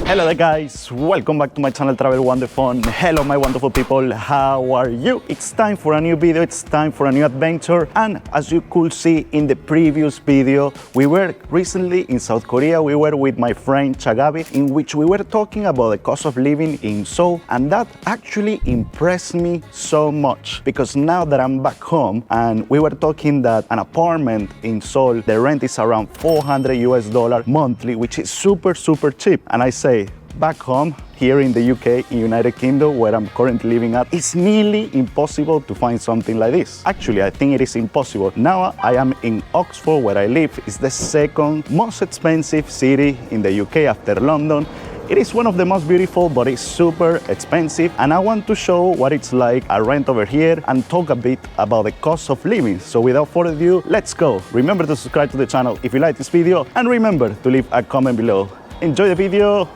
Hello there guys, welcome back to my channel Travel Wonderful. Hello my wonderful people, how are you? It's time for a new video, it's time for a new adventure, and as you could see in the previous video, we were recently in South Korea. We were with my friend Chagabi, in which we were talking about the cost of living in Seoul, and that actually impressed me so much because now that I'm back home, and we were talking that an apartment in Seoul, the rent is around $400 monthly, which is super cheap. And I say, back home, here in the UK, in United Kingdom, where I'm currently living at, it's nearly impossible to find something like this. Actually, I think it is impossible. Now I am in Oxford, where I live. It's the second most expensive city in the UK after London. It is one of the most beautiful, but it's super expensive. And I want to show what it's like a rent over here and talk a bit about the cost of living. So without further ado, let's go. Remember to subscribe to the channel if you like this video, and remember to leave a comment below. Enjoy the video.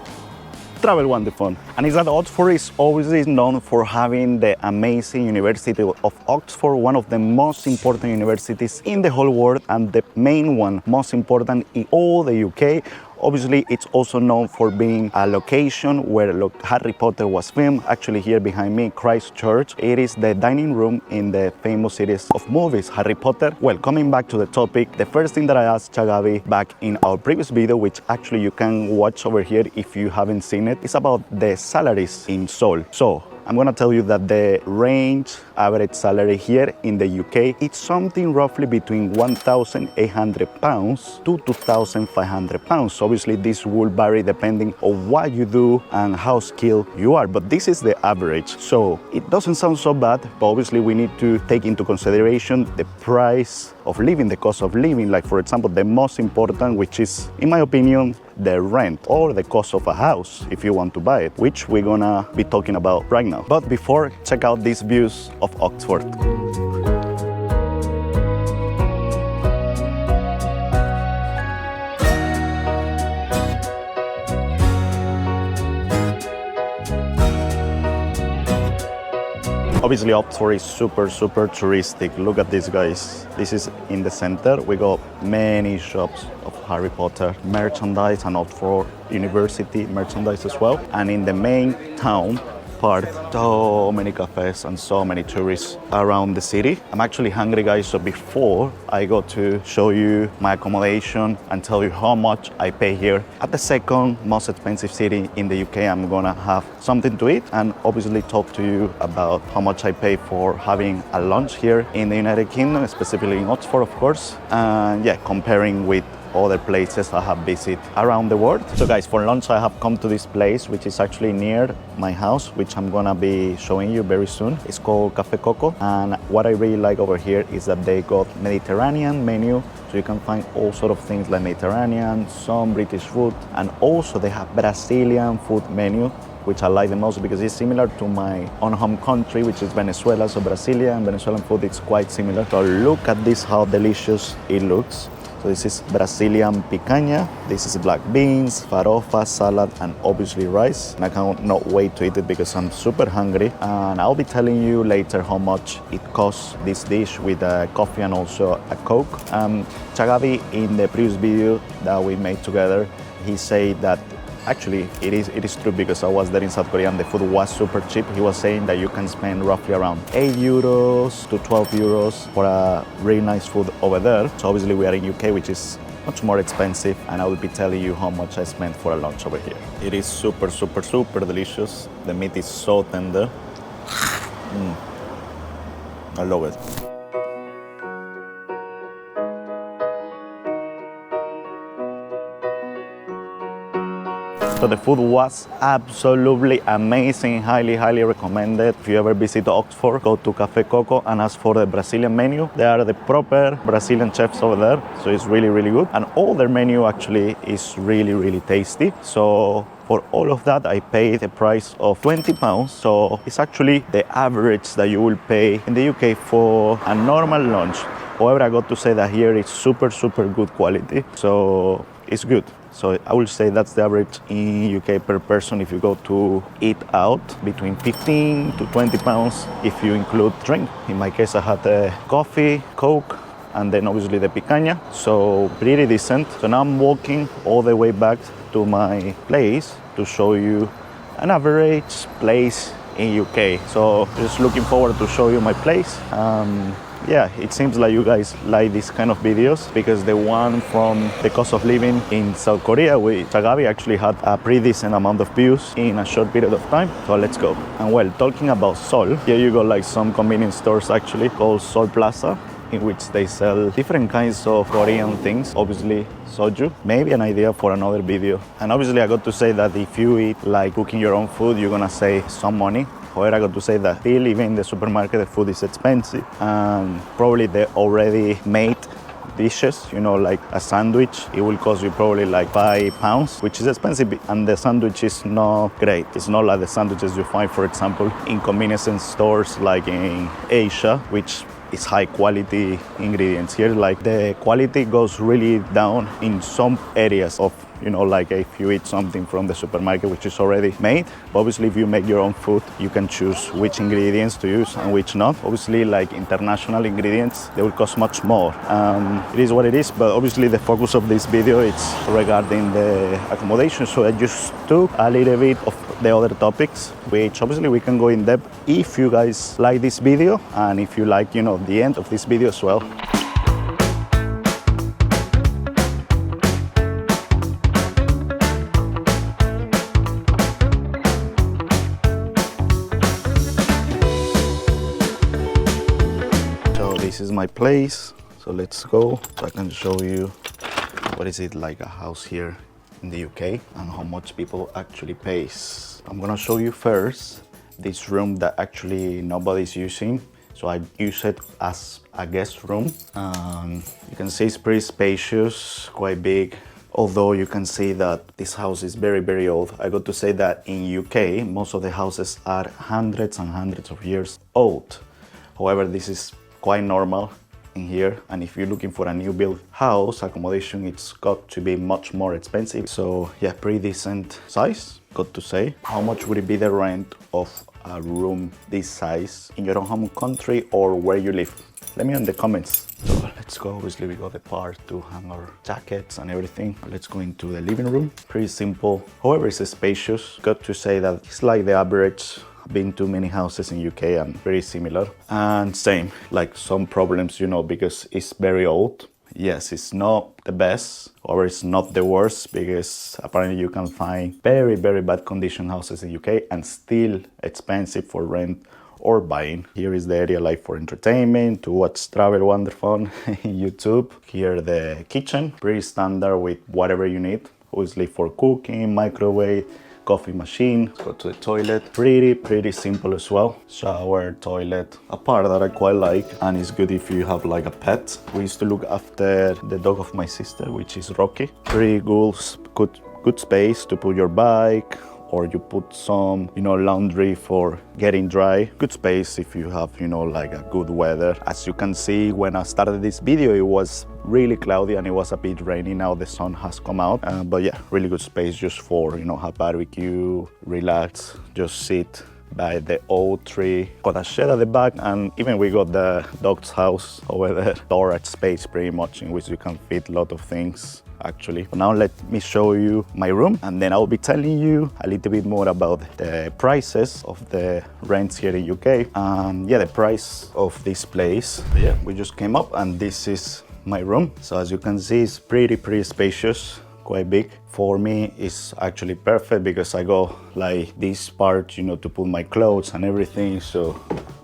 Travel Wonderful. And is that Oxford is always known for having the amazing University of Oxford, one of the most important universities in the whole world, and the main one, most important in all the UK. Obviously, it's also known for being a location where Harry Potter was filmed. Actually, here behind me, Christchurch, it is the dining room in the famous series of movies, Harry Potter. Well, coming back to the topic, the first thing that I asked Chagabi back in our previous video, which actually you can watch over here if you haven't seen it, is about the salaries in Seoul. So I'm gonna tell you that the range average salary here in the UK, it's something roughly between £1,800 to £2,500. Obviously, this will vary depending on what you do and how skilled you are, but this is the average. So it doesn't sound so bad, but obviously we need to take into consideration the price of living, the cost of living. Like for example, the most important, which is, in my opinion, the rent or the cost of a house if you want to buy it, which we're gonna be talking about right now. But before, check out these views of Oxford. Obviously, Oxford is super touristic. Look at this, guys. This is in the center. We got many shops of Harry Potter merchandise and Oxford University merchandise as well. And in the main town part, so many cafes and so many tourists around the city. I'm actually hungry, guys, so before I go to show you my accommodation and tell you how much I pay here at the second most expensive city in the UK, I'm gonna have something to eat and obviously talk to you about how much I pay for having a lunch here in the United Kingdom, specifically in Oxford, of course, and yeah, comparing with other places I have visited around the world. So guys, for lunch I have come to this place, which is actually near my house, which I'm gonna be showing you very soon. It's called Cafe Coco, and what I really like over here is that they got Mediterranean menu, so you can find all sort of things like Mediterranean, some British food, and also they have Brazilian food menu, which I like the most because it's similar to my own home country, which is Venezuela. So Brazilian and Venezuelan food, it's quite similar. So look at this, how delicious it looks. So this is Brazilian picanha, this is black beans, farofa, salad, and obviously rice. And I cannot wait to eat it because I'm super hungry. And I'll be telling you later how much it costs, this dish, with a coffee and also a Coke. Chagabi, in the previous video that we made together, he said that actually, it is true because I was there in South Korea and the food was super cheap. He was saying that you can spend roughly around €8 to €12 for a really nice food over there. So obviously we are in UK, which is much more expensive, and I will be telling you how much I spent for a lunch over here. It is super delicious. The meat is so tender. I love it. So the food was absolutely amazing, highly recommended. If you ever visit Oxford, go to Cafe Coco and ask for the Brazilian menu. They are the proper Brazilian chefs over there, so it's really good. And all their menu actually is really tasty. So for all of that, I paid the price of £20. So it's actually the average that you will pay in the UK for a normal lunch. However, I got to say that here it's super good quality, so it's good. So I will say that's the average in UK per person if you go to eat out, between 15 to 20 pounds if you include drink. In my case, I had a coffee, Coke, and then obviously the picanha, so pretty decent. So now I'm walking all the way back to my place, to show you an average place in UK. So just looking forward to show you my place. Yeah, it seems like you guys like this kind of videos because the one from the cost of living in South Korea with Chagabi actually had a pretty decent amount of views in a short period of time. So let's go. And well, talking about Seoul, here you got like some convenience stores actually called Seoul Plaza, in which they sell different kinds of Korean things, obviously soju, maybe an idea for another video. And obviously I got to say that if you eat like cooking your own food, you're gonna save some money. However, I got to say that still even in the supermarket, the food is expensive. And probably the already made dishes, you know, like a sandwich, it will cost you probably like £5, which is expensive, and the sandwich is not great. It's not like the sandwiches you find, for example, in convenience stores like in Asia, which is high quality ingredients. Here, like the quality goes really down in some areas of, you know, like if you eat something from the supermarket which is already made. But obviously if you make your own food, you can choose which ingredients to use and which not. Obviously like international ingredients, they will cost much more. It is what it is, but obviously the focus of this video is regarding the accommodation. So I just took a little bit of the other topics, which obviously we can go in depth if you guys like this video and if you like, you know, the end of this video as well. This is my place, so let's go so I can show you what is it like a house here in the UK and how much people actually pays. I'm gonna show you first this room that actually nobody's using, so I use it as a guest room. You can see it's pretty spacious, quite big, although you can see that this house is very old. I got to say that in UK most of the houses are hundreds and hundreds of years old. However, this is quite normal in here, and if you're looking for a new build house accommodation, it's got to be much more expensive. So yeah, pretty decent size, got to say. How much would it be the rent of a room this size in your own home country or where you live? Let me know in the comments. So let's go. Obviously we got the part to hang our jackets and everything. Let's go into the living room. Pretty simple, however it's spacious. Got to say that it's like the average. Been to many houses in UK and very similar, and same, like some problems, you know, because it's very old. Yes, it's not the best, or it's not the worst, because apparently you can find very bad condition houses in UK and still expensive for rent or buying. Here is the area like for entertainment, to watch travel wonderful in YouTube. Here the kitchen, pretty standard with whatever you need, obviously for cooking, microwave, coffee machine. Let's go to the toilet. Pretty simple as well. Shower, toilet. A part that I quite like, and it's good if you have like a pet. We used to look after the dog of my sister, which is Rocky. Pretty good space to put your bike, or you put some, you know, laundry for getting dry. Good space if you have, you know, like a good weather. As you can see, when I started this video, it was really cloudy and it was a bit rainy. Now the sun has come out, but yeah, really good space just for, you know, have barbecue, relax, just sit by the old tree. Got a shed at the back, and even we got the dog's house over there. Storage space pretty much in which you can fit a lot of things actually. Now let me show you my room, and then I'll be telling you a little bit more about the prices of the rents here in UK and yeah, the price of this place. Yeah, we just came up and this is my room. So as you can see, it's pretty spacious, quite big. For me, it's actually perfect because I got like this part, you know, to put my clothes and everything, so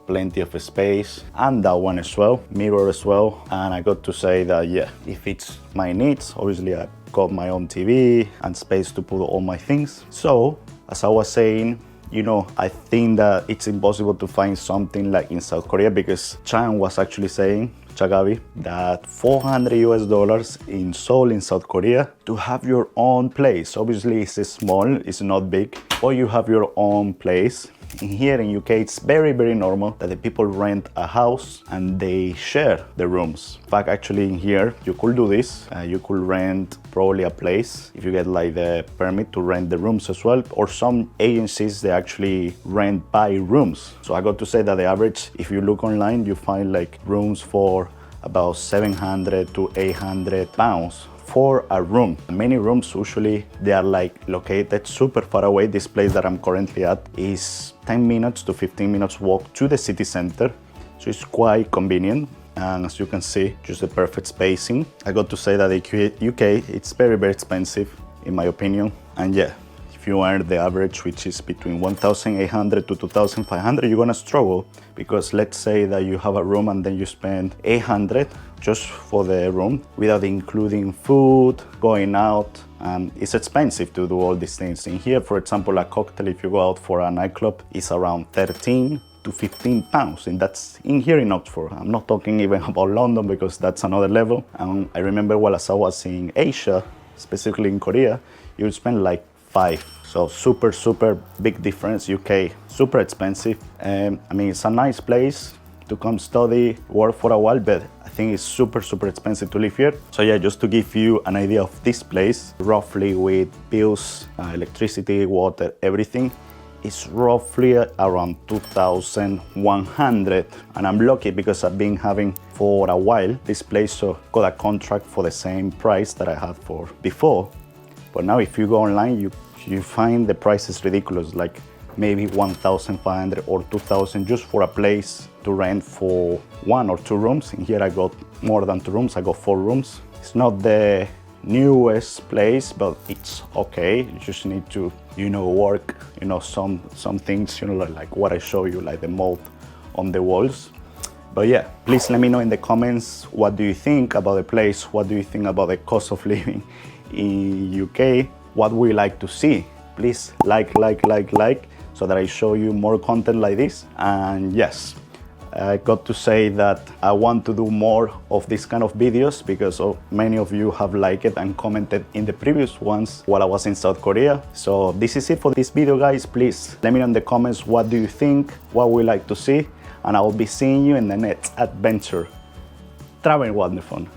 plenty of space. And that one as well, mirror as well. And I got to say that, yeah, it fits my needs. Obviously, I got my own TV and space to put all my things. So, as I was saying, you know, I think that it's impossible to find something like in South Korea, because Chan was actually saying, Chagabi, that $400 in Seoul in South Korea to have your own place. Obviously it's small, it's not big, but you have your own place. In here in UK, it's very normal that the people rent a house and they share the rooms. In fact, actually in here, you could do this. You could rent probably a place if you get like the permit to rent the rooms as well. Or some agencies, they actually rent by rooms. So I got to say that the average, if you look online, you find like rooms for about 700 to 800 pounds for a room. Many rooms usually they are like located super far away. This place that I'm currently at is 10 minutes to 15 minutes walk to the city center, so it's quite convenient. And as you can see, just the perfect spacing. I got to say that the UK, it's very, very expensive in my opinion. And yeah, if you earn the average, which is between 1,800 to 2,500, you're gonna struggle, because let's say that you have a room and then you spend 800 just for the room without including food, going out, and it's expensive to do all these things. In here, for example, a cocktail, if you go out for a nightclub, is around 13 to 15 pounds, and that's in here in Oxford. I'm not talking even about London, because that's another level. And I remember while I was in Asia, specifically in Korea, you would spend like 5. So super big difference. UK, super expensive. I mean, it's a nice place to come study, work for a while, but I think it's super expensive to live here. So yeah, just to give you an idea of this place, roughly with bills, electricity, water, everything, it's roughly around 2,100. And I'm lucky because I've been having for a while this place, so got a contract for the same price that I had for before. But now if you go online, you find the prices ridiculous, like maybe 1,500 or 2,000 just for a place to rent for 1 or 2 rooms. In here I got more than 2 rooms, I got 4 rooms. It's not the newest place, but it's okay. You just need to, work, some things, like what I show you, like the mold on the walls. But yeah, please let me know in the comments, what do you think about the place? What do you think about the cost of living in UK? What would you like to see? Please like, so that I show you more content like this. And yes, I got to say that I want to do more of this kind of videos, because many of you have liked it and commented in the previous ones while I was in South Korea. So this is it for this video, guys. Please let me know in the comments, what do you think? What would you like to see? And I will be seeing you in the next adventure. Travel wonderful.